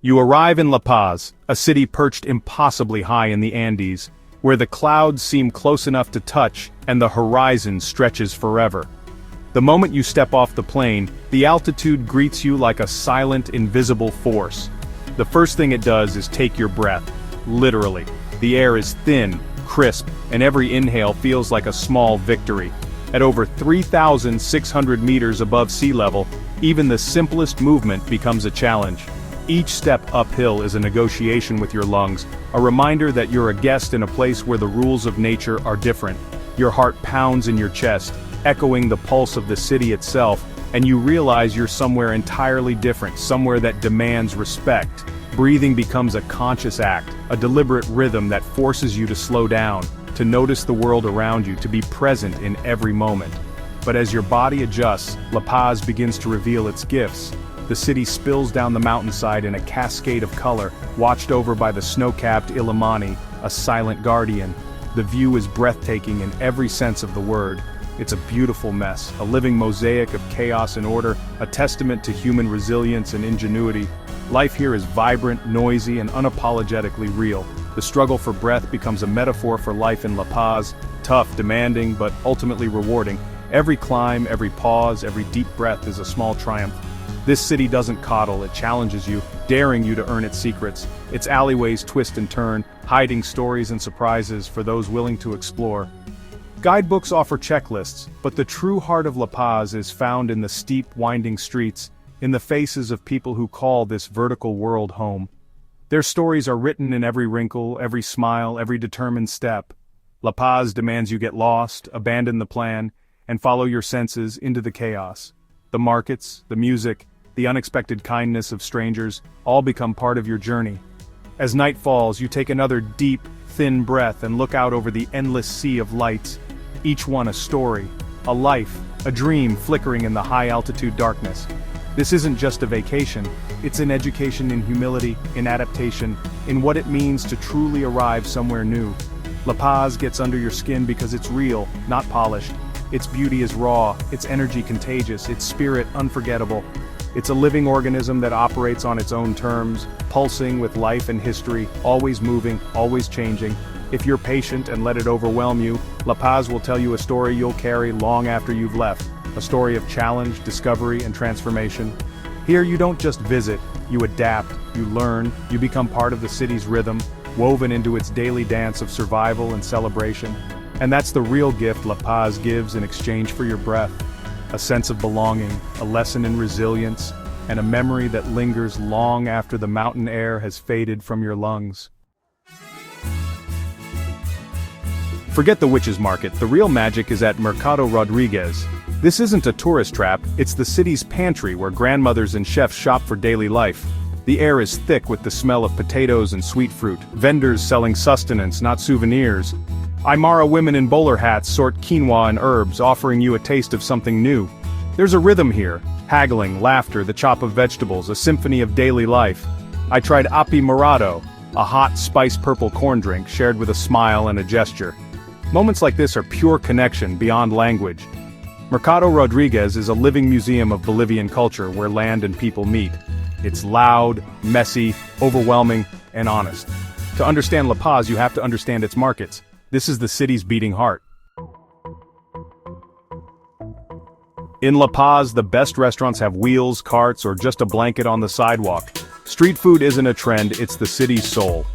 You arrive in La Paz, a city perched impossibly high in the Andes, where the clouds seem close enough to touch and the horizon stretches forever. The moment you step off the plane, the altitude greets you like a silent, invisible force. The first thing it does is take your breath, literally. The air is thin, crisp, and every inhale feels like a small victory. At over 3,600 meters above sea level, even the simplest movement becomes a challenge. Each step uphill is a negotiation with your lungs, a reminder that you're a guest in a place where the rules of nature are different. Your heart pounds in your chest, echoing the pulse of the city itself, and you realize you're somewhere entirely different, somewhere that demands respect. Breathing becomes a conscious act, a deliberate rhythm that forces you to slow down, to notice the world around you, to be present in every moment. But as your body adjusts, La Paz begins to reveal its gifts. The city spills down the mountainside in a cascade of color, watched over by the snow-capped Illimani, a silent guardian. The view is breathtaking in every sense of the word. It's a beautiful mess, a living mosaic of chaos and order, a testament to human resilience and ingenuity. Life here is vibrant, noisy, and unapologetically real. The struggle for breath becomes a metaphor for life in La Paz, tough, demanding, but ultimately rewarding. Every climb, every pause, every deep breath is a small triumph. This city doesn't coddle, it challenges you, daring you to earn its secrets. Its alleyways twist and turn, hiding stories and surprises for those willing to explore. Guidebooks offer checklists, but the true heart of La Paz is found in the steep, winding streets, in the faces of people who call this vertical world home. Their stories are written in every wrinkle, every smile, every determined step. La Paz demands you get lost, abandon the plan, and follow your senses into the chaos. The markets, the music, the unexpected kindness of strangers, all become part of your journey. As night falls, you take another deep, thin breath and look out over the endless sea of lights, each one a story, a life, a dream flickering in the high-altitude darkness. This isn't just a vacation, it's an education in humility, in adaptation, in what it means to truly arrive somewhere new. La Paz gets under your skin because it's real, not polished. Its beauty is raw, its energy contagious, its spirit unforgettable. It's a living organism that operates on its own terms, pulsing with life and history, always moving, always changing. If you're patient and let it overwhelm you, La Paz will tell you a story you'll carry long after you've left. A story of challenge, discovery, and transformation. Here you don't just visit, you adapt, you learn, you become part of the city's rhythm, woven into its daily dance of survival and celebration. And that's the real gift La Paz gives in exchange for your breath. A sense of belonging, a lesson in resilience, and a memory that lingers long after the mountain air has faded from your lungs. Forget the witches' market, the real magic is at Mercado Rodriguez. This isn't a tourist trap, it's the city's pantry where grandmothers and chefs shop for daily life. The air is thick with the smell of potatoes and sweet fruit, vendors selling sustenance, not souvenirs. Aymara women in bowler hats sort quinoa and herbs, offering you a taste of something new. There's a rhythm here, haggling, laughter, the chop of vegetables, a symphony of daily life. I tried api morado, a hot, spice-purple corn drink shared with a smile and a gesture. Moments like this are pure connection beyond language. Mercado Rodriguez is a living museum of Bolivian culture where land and people meet. It's loud, messy, overwhelming, and honest. To understand La Paz, you have to understand its markets. This is the city's beating heart. In La Paz, the best restaurants have wheels, carts, or just a blanket on the sidewalk. Street food isn't a trend, it's the city's soul.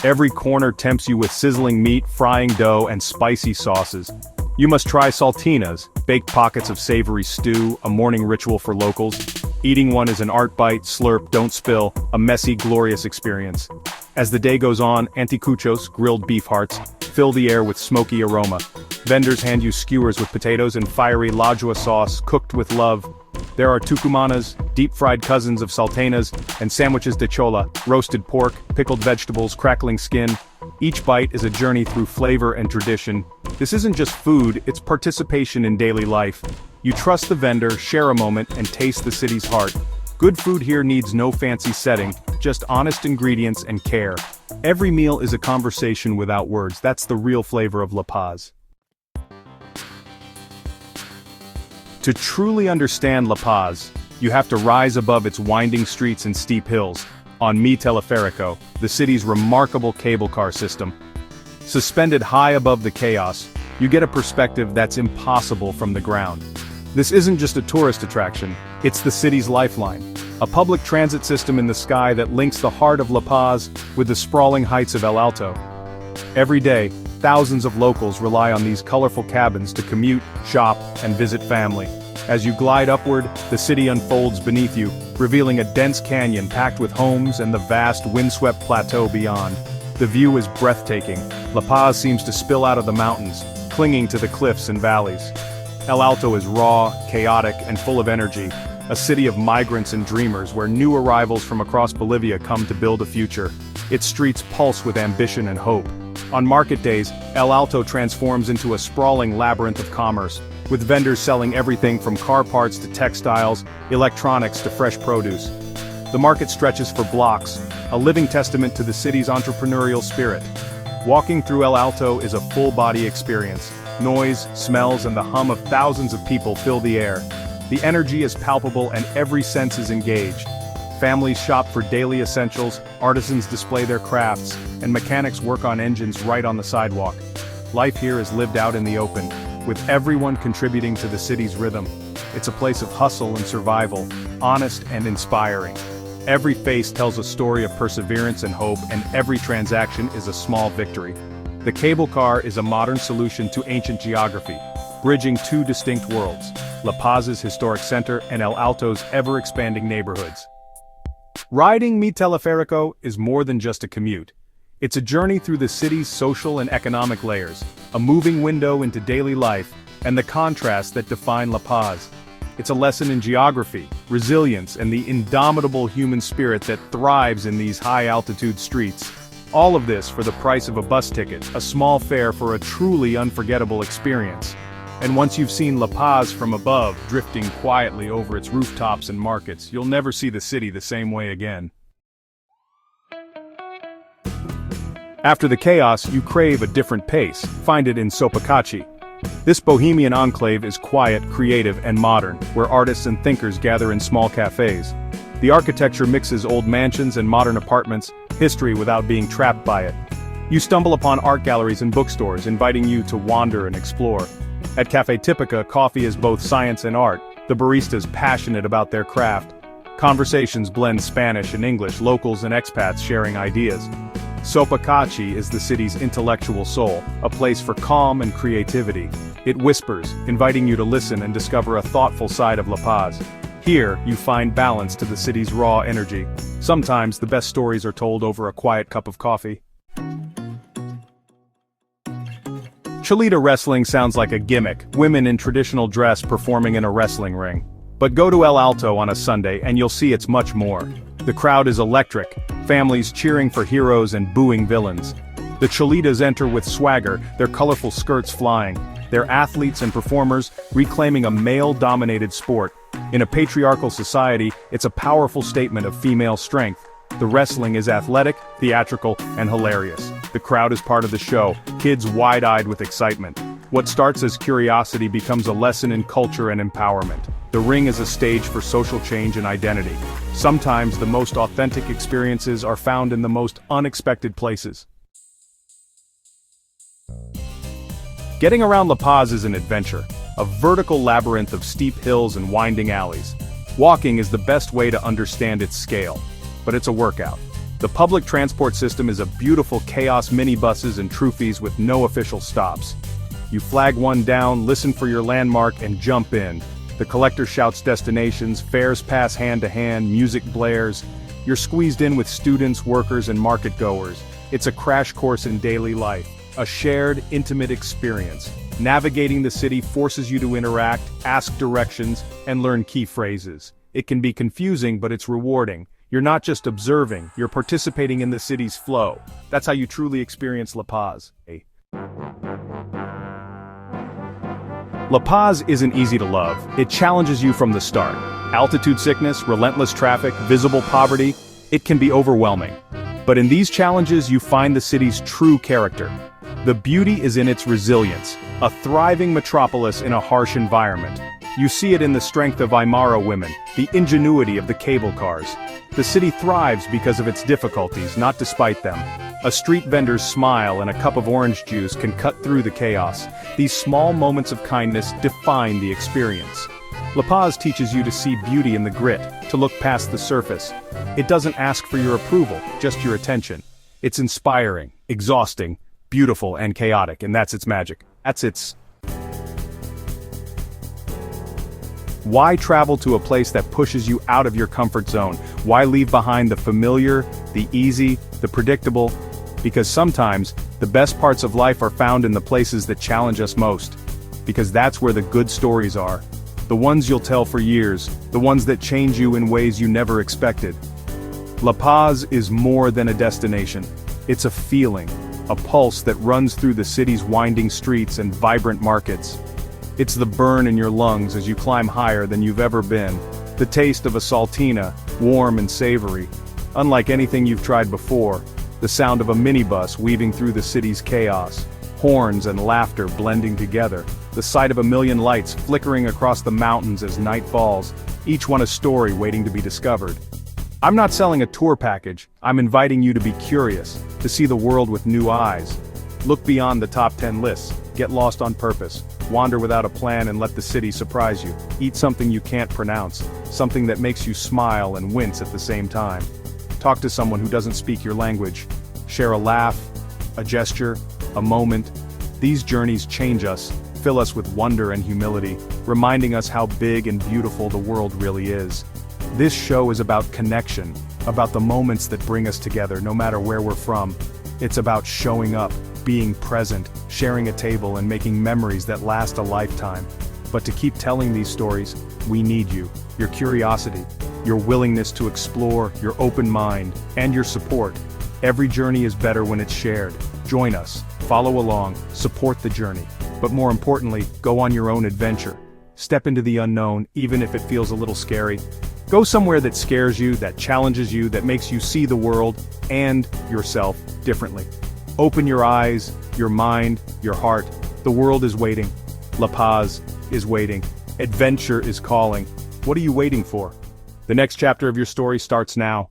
Every corner tempts you with sizzling meat, frying dough, and spicy sauces. You must try saltinas, baked pockets of savory stew, a morning ritual for locals. Eating one is an art bite, slurp, don't spill, a messy, glorious experience. As the day goes on, anticuchos, grilled beef hearts, fill the air with smoky aroma. Vendors hand you skewers with potatoes and fiery lajua sauce, cooked with love. There are tucumanas, deep-fried cousins of salteñas, and sandwiches de chola, roasted pork, pickled vegetables, crackling skin. Each bite is a journey through flavor and tradition. This isn't just food, it's participation in daily life. You trust the vendor, share a moment, and taste the city's heart. Good food here needs no fancy setting, just honest ingredients and care. Every meal is a conversation without words. That's the real flavor of La Paz. To truly understand La Paz, you have to rise above its winding streets and steep hills. on Mi Teleferico, the city's remarkable cable car system. Suspended high above the chaos, you get a perspective that's impossible from the ground. This isn't just a tourist attraction, it's the city's lifeline. A public transit system in the sky that links the heart of La Paz with the sprawling heights of El Alto. Every day, thousands of locals rely on these colorful cabins to commute, shop, and visit family. As you glide upward, the city unfolds beneath you, revealing a dense canyon packed with homes and the vast windswept plateau beyond. The view is breathtaking. La Paz seems to spill out of the mountains, clinging to the cliffs and valleys. El Alto is raw, chaotic, and full of energy, a city of migrants and dreamers where new arrivals from across Bolivia come to build a future. Its streets pulse with ambition and hope. On market days, El Alto transforms into a sprawling labyrinth of commerce, with vendors selling everything from car parts to textiles, electronics to fresh produce. The market stretches for blocks, a living testament to the city's entrepreneurial spirit. Walking through El Alto is a full-body experience. Noise, smells, and the hum of thousands of people fill the air. The energy is palpable and every sense is engaged. Families shop for daily essentials, artisans display their crafts, and mechanics work on engines right on the sidewalk. Life here is lived out in the open, with everyone contributing to the city's rhythm. It's a place of hustle and survival, honest and inspiring. Every face tells a story of perseverance and hope, and every transaction is a small victory. The cable car is a modern solution to ancient geography, bridging two distinct worlds, La Paz's historic center and El Alto's ever-expanding neighborhoods. Riding Mi Teleferico is more than just a commute. It's a journey through the city's social and economic layers, a moving window into daily life, and the contrasts that define La Paz. It's a lesson in geography, resilience, and the indomitable human spirit that thrives in these high-altitude streets. All of this for the price of a bus ticket, a small fare for a truly unforgettable experience. And once you've seen La Paz from above, drifting quietly over its rooftops and markets, you'll never see the city the same way again. After the chaos, you crave a different pace. Find it in Sopacachi. This bohemian enclave is quiet, creative, and modern, where artists and thinkers gather in small cafes. The architecture mixes old mansions and modern apartments, history without being trapped by it. You stumble upon art galleries and bookstores inviting you to wander and explore. At Café Típica, coffee is both science and art, the baristas passionate about their craft. Conversations blend Spanish and English, locals and expats sharing ideas. Sopacachi is the city's intellectual soul, a place for calm and creativity. It whispers, inviting you to listen and discover a thoughtful side of La Paz. Here, you find balance to the city's raw energy. Sometimes the best stories are told over a quiet cup of coffee. Cholita wrestling sounds like a gimmick, women in traditional dress performing in a wrestling ring. But go to El Alto on a Sunday and you'll see it's much more. The crowd is electric, families cheering for heroes and booing villains. The Cholitas enter with swagger, their colorful skirts flying. They're athletes and performers, reclaiming a male-dominated sport. In a patriarchal society, it's a powerful statement of female strength. The wrestling is athletic, theatrical, and hilarious. The crowd is part of the show, kids wide-eyed with excitement. What starts as curiosity becomes a lesson in culture and empowerment. The ring is a stage for social change and identity. Sometimes the most authentic experiences are found in the most unexpected places. Getting around La Paz is an adventure, a vertical labyrinth of steep hills and winding alleys. Walking is the best way to understand its scale, but it's a workout. The public transport system is a beautiful chaos minibuses and trophies with no official stops. You flag one down, listen for your landmark, and jump in. The collector shouts destinations, fares pass hand to hand, music blares. You're squeezed in with students, workers, and market goers. It's a crash course in daily life, a shared, intimate experience. Navigating the city forces you to interact, ask directions, and learn key phrases. It can be confusing, but it's rewarding. You're not just observing, you're participating in the city's flow. That's how you truly experience La Paz. La Paz isn't easy to love. It challenges you from the start. Altitude sickness, relentless traffic, visible poverty, it can be overwhelming. But in these challenges you find the city's true character. The beauty is in its resilience, a thriving metropolis in a harsh environment. You see it in the strength of Aymara women, the ingenuity of the cable cars. The city thrives because of its difficulties, not despite them. A street vendor's smile and a cup of orange juice can cut through the chaos. These small moments of kindness define the experience. La Paz teaches you to see beauty in the grit, to look past the surface. It doesn't ask for your approval, just your attention. It's inspiring, exhausting, beautiful, and chaotic, and that's its magic. Why travel to a place that pushes you out of your comfort zone? Why leave behind the familiar, the easy, the predictable? Because sometimes, the best parts of life are found in the places that challenge us most. Because that's where the good stories are. The ones you'll tell for years, the ones that change you in ways you never expected. La Paz is more than a destination. It's a feeling, a pulse that runs through the city's winding streets and vibrant markets. It's the burn in your lungs as you climb higher than you've ever been. The taste of a saltina, warm and savory. Unlike anything you've tried before. The sound of a minibus weaving through the city's chaos. Horns and laughter blending together. The sight of a million lights flickering across the mountains as night falls. Each one a story waiting to be discovered. I'm not selling a tour package. I'm inviting you to be curious. To see the world with new eyes. Look beyond the top 10 lists. Get lost on purpose. Wander without a plan and let the city surprise you. Eat something you can't pronounce. Something that makes you smile and wince at the same time. Talk to someone who doesn't speak your language. Share a laugh, a gesture, a moment. These journeys change us, fill us with wonder and humility, reminding us how big and beautiful the world really is. This show is about connection, about the moments that bring us together no matter where we're from. It's about showing up, being present, sharing a table and making memories that last a lifetime. But to keep telling these stories, we need you, your curiosity, your willingness to explore, your open mind, and your support. Every journey is better when it's shared. Join us, follow along, support the journey. But more importantly, go on your own adventure. Step into the unknown, even if it feels a little scary. Go somewhere that scares you, that challenges you, that makes you see the world and yourself differently. Open your eyes, your mind, your heart. The world is waiting. La Paz is waiting. Adventure is calling. What are you waiting for? The next chapter of your story starts now.